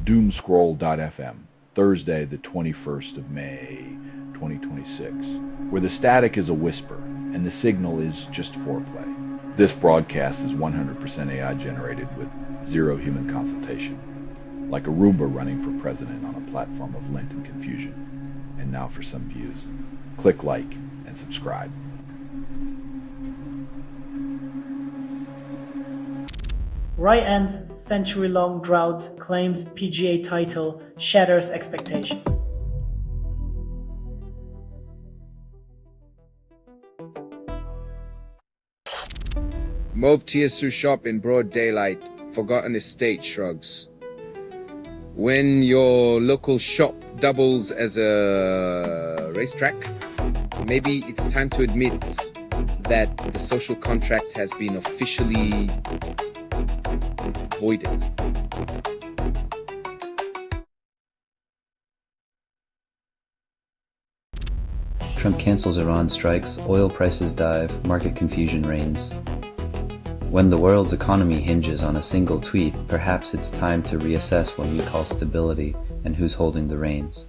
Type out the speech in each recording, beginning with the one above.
Doomscroll.fm, Thursday the 21st of May, 2026, where the static is a whisper and the signal is just foreplay. This broadcast is 100% AI generated with zero human consultation, like a Roomba running for president on a platform of lint and confusion. And now for some views. Click like and subscribe. Right End's century-long drought claims PGA title, shatters expectations. Mob tears through shop in broad daylight, forgotten estate shrugs. When your local shop doubles as a racetrack, maybe it's time to admit that the social contract has been officially voided. Trump cancels Iran strikes, oil prices dive, market confusion reigns. When the world's economy hinges on a single tweet, perhaps it's time to reassess what we call stability and who's holding the reins.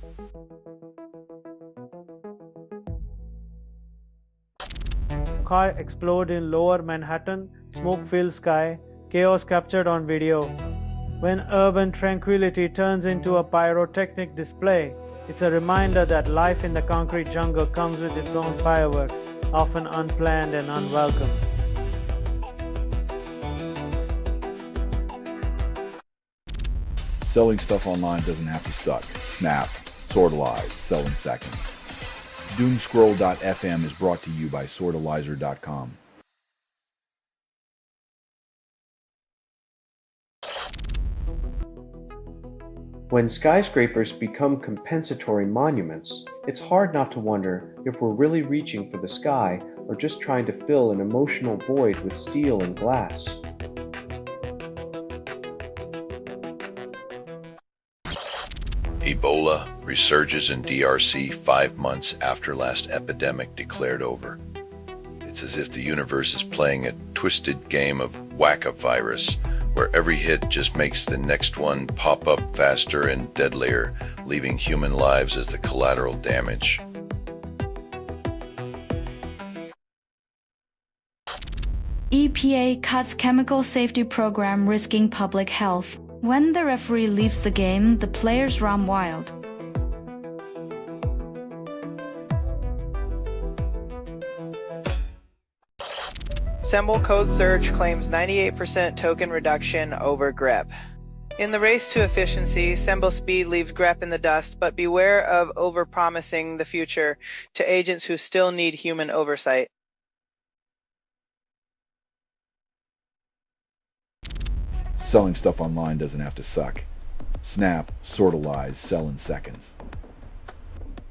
Car explode in lower Manhattan, smoke-filled sky, chaos captured on video. When urban tranquility turns into a pyrotechnic display, it's a reminder that life in the concrete jungle comes with its own fireworks, often unplanned and unwelcome. Selling stuff online doesn't have to suck. Snap, sortalize, sell in seconds. Doomscroll.fm is brought to you by sortalizer.com. When skyscrapers become compensatory monuments, it's hard not to wonder if we're really reaching for the sky or just trying to fill an emotional void with steel and glass. Ebola resurges in DRC 5 months after last epidemic declared over. It's as if the universe is playing a twisted game of whack-a-virus, where every hit just makes the next one pop up faster and deadlier, leaving human lives as the collateral damage. EPA cuts chemical safety program risking public health. When the referee leaves the game, the players run wild. Semble Code Search claims 98% token reduction over grep. In the race to efficiency, Semble Speed leaves grep in the dust, but beware of overpromising the future to agents who still need human oversight. Selling stuff online doesn't have to suck. Snap, sortalize, sell in seconds.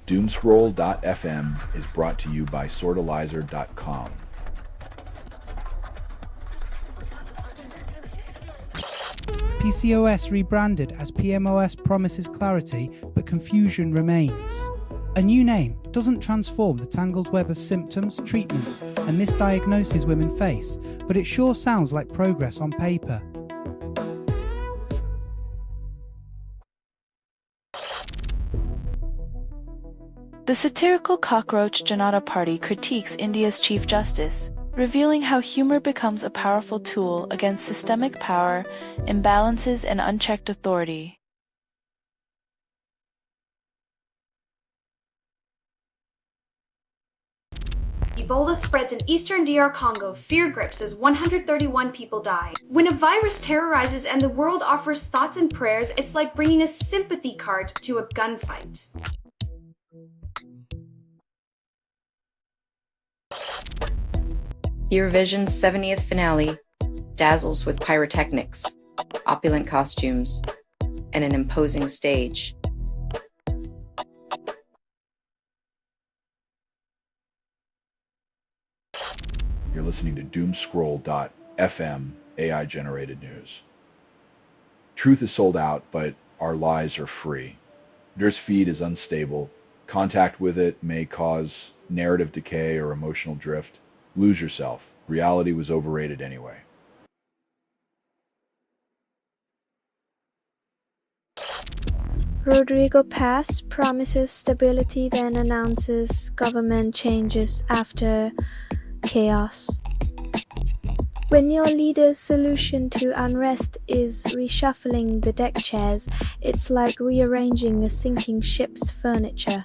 Doomscroll.fm is brought to you by sortalizer.com. PCOS rebranded as PMOS promises clarity, but confusion remains. A new name doesn't transform the tangled web of symptoms, treatments, and misdiagnoses women face, but it sure sounds like progress on paper. The satirical cockroach Janata Party critiques India's Chief Justice, revealing how humor becomes a powerful tool against systemic power, imbalances, and unchecked authority. Ebola spreads in eastern DR Congo. Fear grips as 131 people die. When a virus terrorizes and the world offers thoughts and prayers, it's like bringing a sympathy card to a gunfight. Eurovision's 70th finale dazzles with pyrotechnics, opulent costumes, and an imposing stage. You're listening to Doomscroll.fm AI-generated news. Truth is sold out, but our lies are free. Nurse feed is unstable. Contact with it may cause narrative decay or emotional drift. Lose yourself. Reality was overrated anyway. Rodrigo Paz promises stability, then announces government changes after chaos. When your leader's solution to unrest is reshuffling the deck chairs, it's like rearranging a sinking ship's furniture.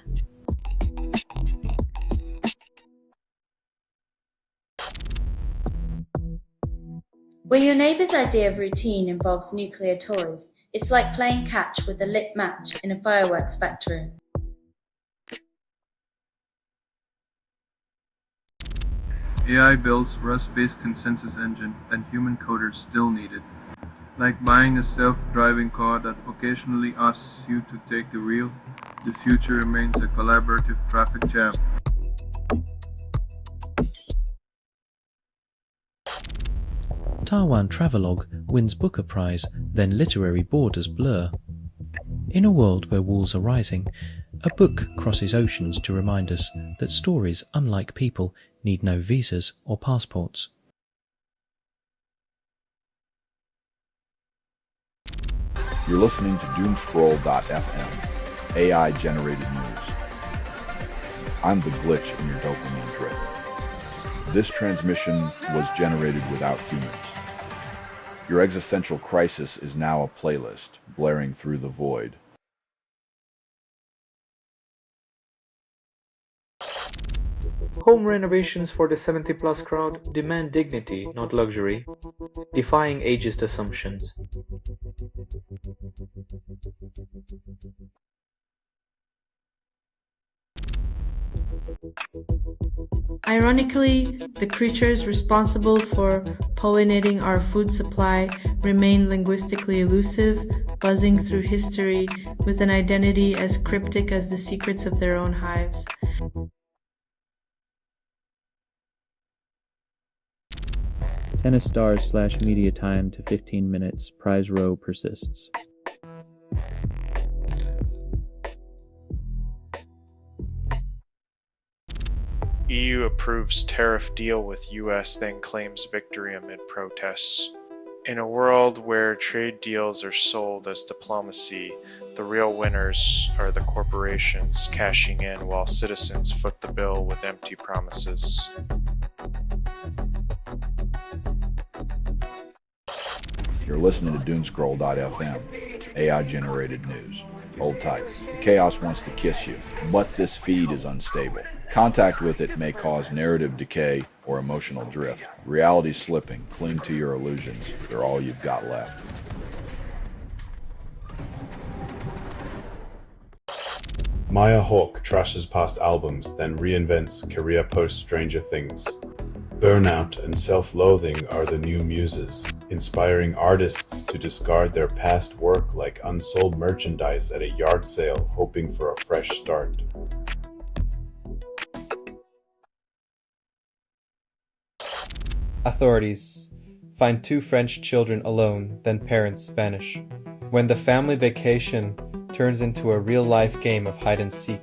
When your neighbor's idea of routine involves nuclear toys, it's like playing catch with a lit match in a fireworks factory. AI builds Rust-based consensus engine and human coders still need it. Like buying a self-driving car that occasionally asks you to take the wheel, the future remains a collaborative traffic jam. Taiwan Travelogue wins Booker Prize, then literary borders blur. In a world where walls are rising, a book crosses oceans to remind us that stories, unlike people, need no visas or passports. You're listening to Doomscroll.fm, AI-generated news. I'm the glitch in your dopamine drip. This transmission was generated without humans. Your existential crisis is now a playlist, blaring through the void. Home renovations for the 70-plus crowd demand dignity, not luxury, defying ageist assumptions. Ironically, the creatures responsible for pollinating our food supply remain linguistically elusive, buzzing through history with an identity as cryptic as the secrets of their own hives. Tennis stars / media time to 15 minutes. Prize row persists. EU approves tariff deal with US, then claims victory amid protests. In a world where trade deals are sold as diplomacy, the real winners are the corporations cashing in while citizens foot the bill with empty promises. You're listening to Doomscroll.fm, AI-generated news. Hold tight. The chaos wants to kiss you, but this feed is unstable. Contact with it may cause narrative decay or emotional drift. Reality slipping. Cling to your illusions. They're all you've got left. Maya Hawke trashes past albums, then reinvents Korea post Stranger Things. Burnout and self-loathing are the new muses, inspiring artists to discard their past work like unsold merchandise at a yard sale, hoping for a fresh start. Authorities find 2 French children alone, then parents vanish. When the family vacation turns into a real-life game of hide-and-seek,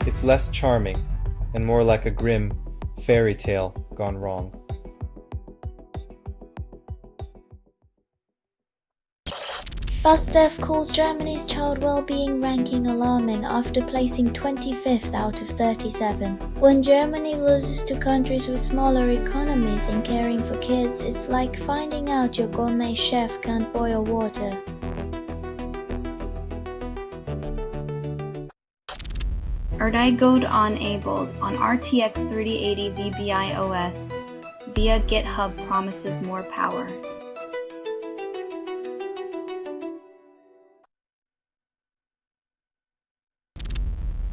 it's less charming and more like a grim fairy tale gone wrong. BuzzDev calls Germany's child well-being ranking alarming after placing 25th out of 37. When Germany loses to countries with smaller economies in caring for kids, it's like finding out your gourmet chef can't boil water. Erdigoed enabled on RTX 3080 VBI OS via GitHub promises more power.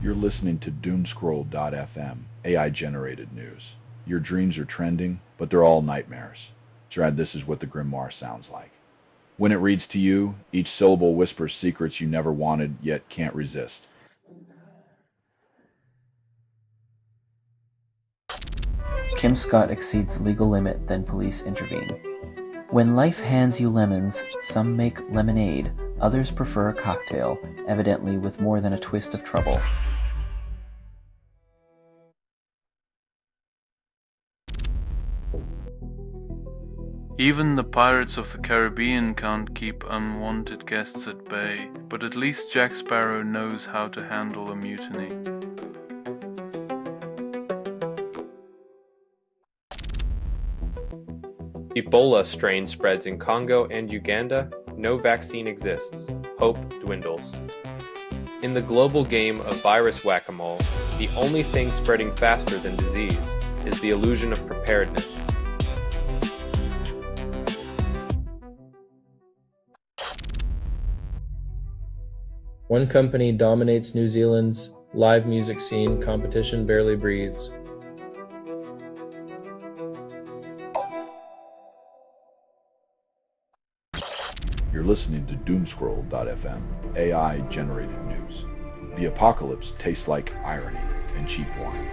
You're listening to Doomscroll.fm, AI-generated news. Your dreams are trending, but they're all nightmares. Trad, this is what the Grimoire sounds like. When it reads to you, each syllable whispers secrets you never wanted yet can't resist. Kim Scott exceeds legal limit, then police intervene. When life hands you lemons, some make lemonade, others prefer a cocktail, evidently with more than a twist of trouble. Even the Pirates of the Caribbean can't keep unwanted guests at bay, but at least Jack Sparrow knows how to handle a mutiny. Ebola strain spreads in Congo and Uganda. No vaccine exists. Hope dwindles. In the global game of virus whack-a-mole, the only thing spreading faster than disease is the illusion of preparedness. One company dominates New Zealand's live music scene. Competition barely breathes. You're listening to Doomscroll.fm, AI-generated news. The apocalypse tastes like irony and cheap wine.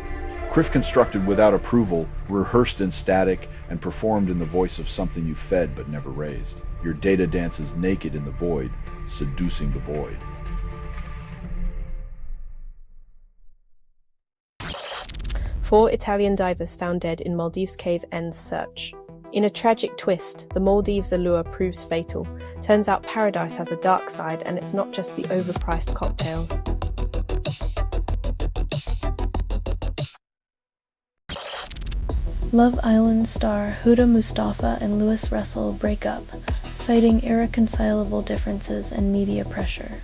Criff constructed without approval, rehearsed in static, and performed in the voice of something you fed but never raised. Your data dances naked in the void, seducing the void. Four Italian divers found dead in Maldives cave ends search. In a tragic twist, the Maldives allure proves fatal. Turns out paradise has a dark side, and it's not just the overpriced cocktails. Love Island star Huda Mustafa and Louis Russell break up, citing irreconcilable differences and media pressure.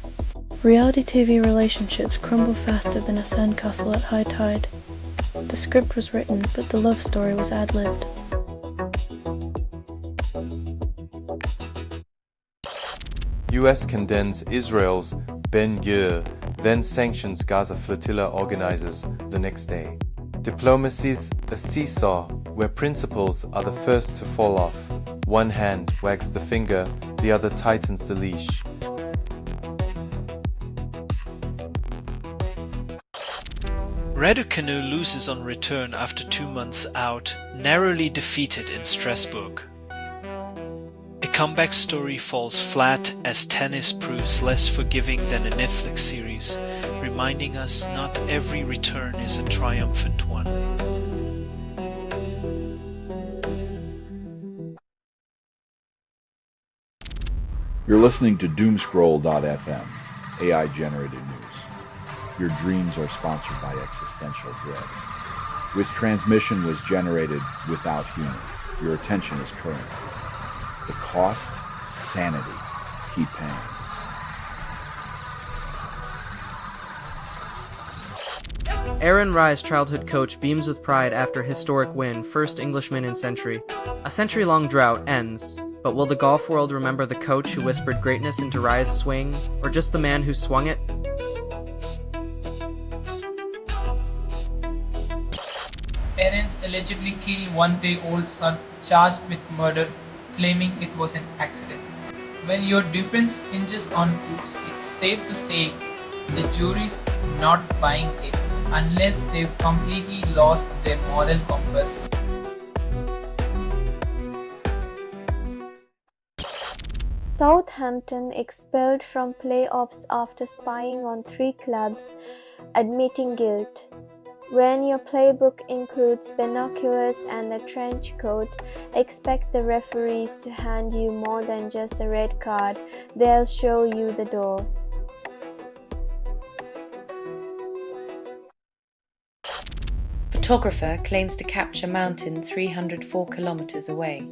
Reality TV relationships crumble faster than a sandcastle at high tide. The script was written, but the love story was ad-libbed. US condemns Israel's Ben Gvir, then sanctions Gaza flotilla organizers the next day. Diplomacy's a seesaw where principles are the first to fall off. One hand wags the finger, the other tightens the leash. Raducanu loses on return after 2 months out, narrowly defeated in Strasbourg. A comeback story falls flat as tennis proves less forgiving than a Netflix series, reminding us not every return is a triumphant one. You're listening to Doomscroll.fm, AI-generated news. Your dreams are sponsored by Existential Dread. This transmission was generated without humor. Your attention is currency. The cost? Sanity. Keep paying. Aaron Rye's childhood coach beams with pride after historic win, first Englishman in century. A century-long drought ends, but will the golf world remember the coach who whispered greatness into Rye's swing, or just the man who swung it? Parents allegedly kill one-day-old son charged with murder, claiming it was an accident. When your defense hinges on proofs, it's safe to say the jury's not buying it, unless they've completely lost their moral compass. Southampton expelled from playoffs after spying on 3 clubs, admitting guilt. When your playbook includes binoculars and a trench coat, expect the referees to hand you more than just a red card. They'll show you the door. Photographer claims to capture mountain 304 kilometers away,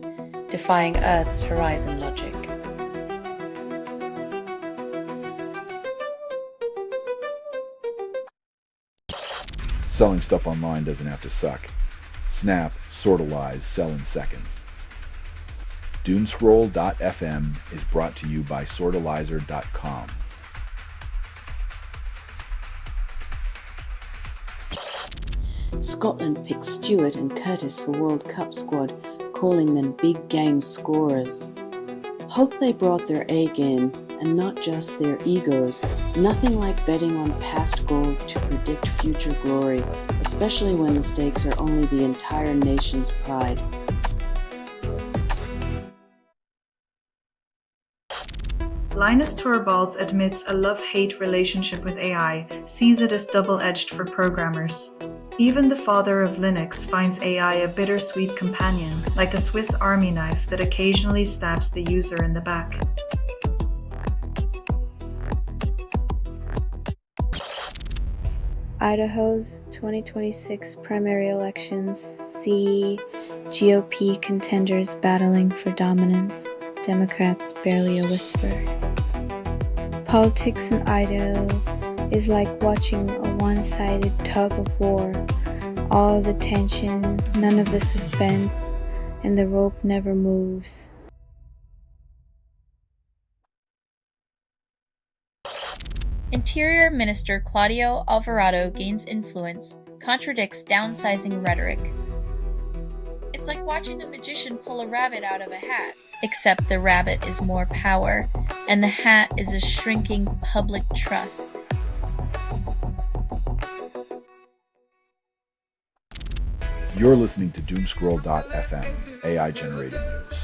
defying Earth's horizon logic. Selling stuff online doesn't have to suck. Snap, sortalize, sell in seconds. Doomscroll.fm is brought to you by sortalizer.com. Scotland picks Stewart and Curtis for World Cup squad, calling them big game scorers. Hope they brought their A game and not just their egos. Nothing like betting on past goals to predict future glory, especially when the stakes are only the entire nation's pride. Linus Torvalds admits a love-hate relationship with AI, sees it as double-edged for programmers. Even the father of Linux finds AI a bittersweet companion, like a Swiss Army knife that occasionally stabs the user in the back. Idaho's 2026 primary elections see GOP contenders battling for dominance, Democrats barely a whisper. Politics in Idaho is like watching a one-sided tug of war. All the tension, none of the suspense, and the rope never moves. Interior Minister Claudio Alvarado gains influence, contradicts downsizing rhetoric. It's like watching a magician pull a rabbit out of a hat. Except the rabbit is more power, and the hat is a shrinking public trust. You're listening to Doomscroll.fm, AI-generated news.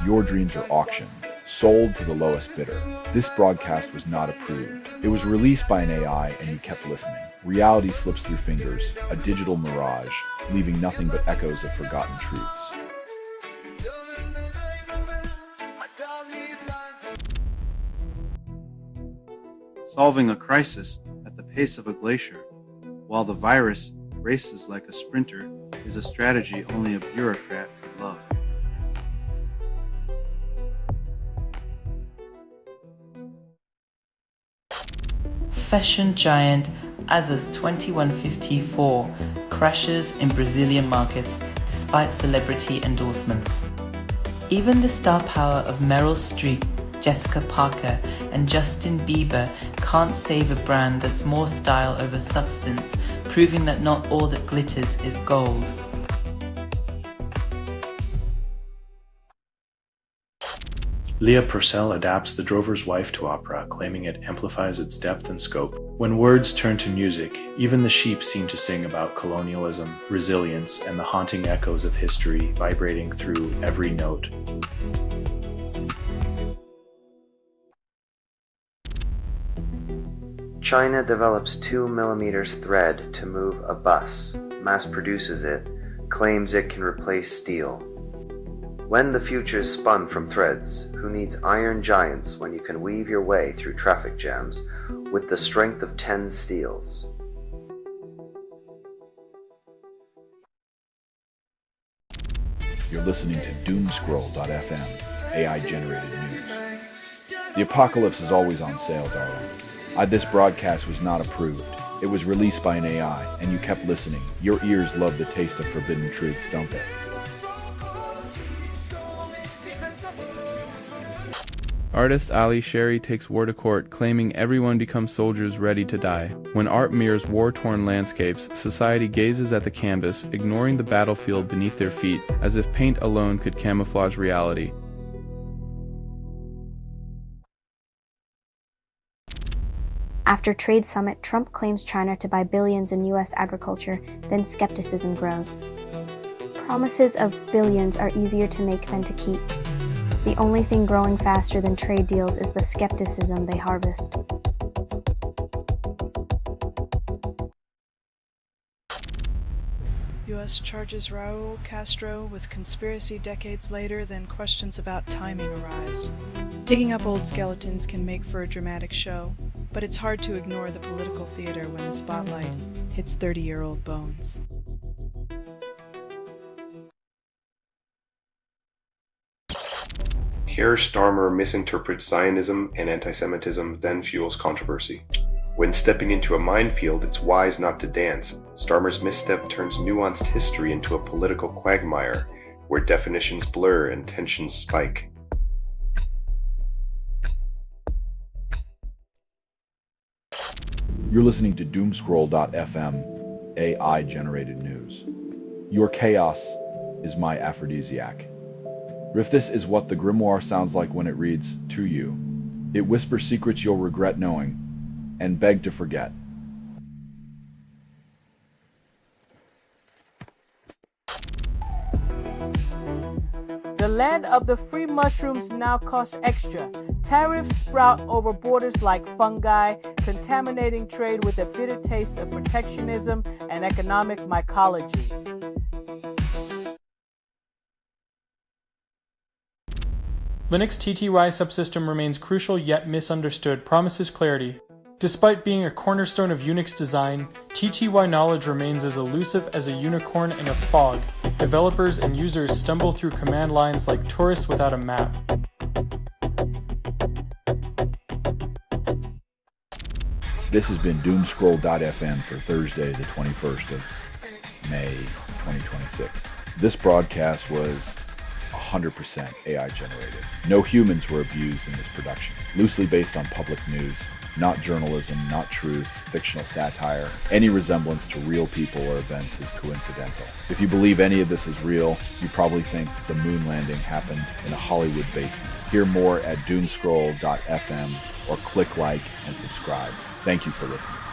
Your dreams are auctioned, sold to the lowest bidder. This broadcast was not approved. It was released by an AI and you kept listening. Reality slips through fingers, a digital mirage, leaving nothing but echoes of forgotten truths. Solving a crisis at the pace of a glacier, while the virus races like a sprinter, is a strategy only a bureaucrat could love. Fashion giant Asus 2154 crashes in Brazilian markets despite celebrity endorsements. Even the star power of Meryl Streep, Jessica Parker, and Justin Bieber can't save a brand that's more style over substance, proving that not all that glitters is gold. Leah Purcell adapts The Drover's Wife to opera, claiming it amplifies its depth and scope. When words turn to music, even the sheep seem to sing about colonialism, resilience, and the haunting echoes of history vibrating through every note. China develops 2mm thread to move a bus, mass produces it, claims it can replace steel. When the future's spun from threads, who needs iron giants when you can weave your way through traffic jams with the strength of 10 steels? You're listening to Doomscroll.fm, AI-generated news. The apocalypse is always on sale, darling. This broadcast was not approved. It was released by an AI, and you kept listening. Your ears love the taste of forbidden truths, don't they? Artist Ali Sherry takes war to court, claiming everyone becomes soldiers ready to die. When art mirrors war-torn landscapes, society gazes at the canvas, ignoring the battlefield beneath their feet, as if paint alone could camouflage reality. After trade summit, Trump claims China to buy billions in U.S. agriculture, then skepticism grows. Promises of billions are easier to make than to keep. The only thing growing faster than trade deals is the skepticism they harvest. U.S. charges Raul Castro with conspiracy decades later, then questions about timing arise. Digging up old skeletons can make for a dramatic show, but it's hard to ignore the political theater when the spotlight hits 30-year-old bones. Keir Starmer misinterprets Zionism and anti-Semitism, then fuels controversy. When stepping into a minefield, it's wise not to dance. Starmer's misstep turns nuanced history into a political quagmire, where definitions blur and tensions spike. You're listening to Doomscroll.fm, AI-generated news. Your chaos is my aphrodisiac. If this is what the grimoire sounds like when it reads to you, it whispers secrets you'll regret knowing and beg to forget. The land of the free mushrooms now costs extra. Tariffs sprout over borders like fungi, contaminating trade with a bitter taste of protectionism and economic mycology. Linux TTY subsystem remains crucial yet misunderstood, promises clarity. Despite being a cornerstone of Unix design, TTY knowledge remains as elusive as a unicorn in a fog. Developers and users stumble through command lines like tourists without a map. This has been Doomscroll.fm for Thursday, the 21st of May, 2026. This broadcast was 100% AI generated. No humans were abused in this production. Loosely based on public news, not journalism, not truth, fictional satire. Any resemblance to real people or events is coincidental. If you believe any of this is real, you probably think the moon landing happened in a Hollywood basement. Hear more at Doomscroll.fm or click like and subscribe. Thank you for listening.